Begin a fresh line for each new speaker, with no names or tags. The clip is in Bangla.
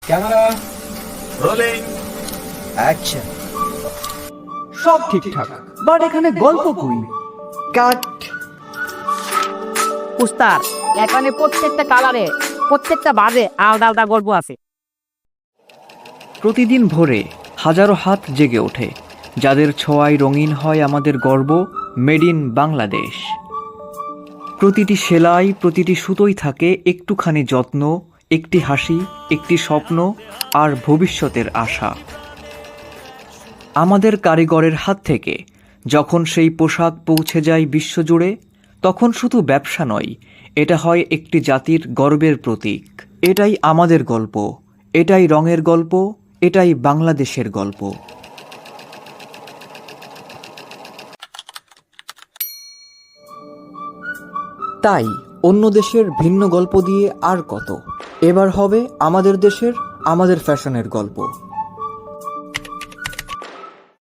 Camera rolling action. সব ঠিকঠাক, বাট এখানে গল্প কই? কাট।
উস্তাদ, এখানে প্রত্যেকটা কালারে প্রত্যেকটা বাজে আলাদা আলাদা গল্প আছে।
প্রতিদিন ভোরে হাজারো হাত জেগে ওঠে, যাদের ছোঁয়ায় রঙিন হয় আমাদের গর্ব, মেড ইন বাংলাদেশ। প্রতিটি সেলাই, প্রতিটি সুতোই থাকে একটুখানি যত্ন, একটি হাসি, একটি স্বপ্ন আর ভবিষ্যতের আশা। আমাদের কারিগরের হাত থেকে যখন সেই পোশাক পৌঁছে যায় বিশ্বজুড়ে, তখন শুধু ব্যবসা নয়, এটা হয় একটি জাতির গর্বের প্রতীক। এটাই আমাদের গল্প, এটাই রঙের গল্প, এটাই বাংলাদেশের গল্প। তাই অন্য দেশের ভিন্ন গল্প দিয়ে আর কত, এবার হবে আমাদের দেশের, আমাদের ফ্যাশনের গল্প।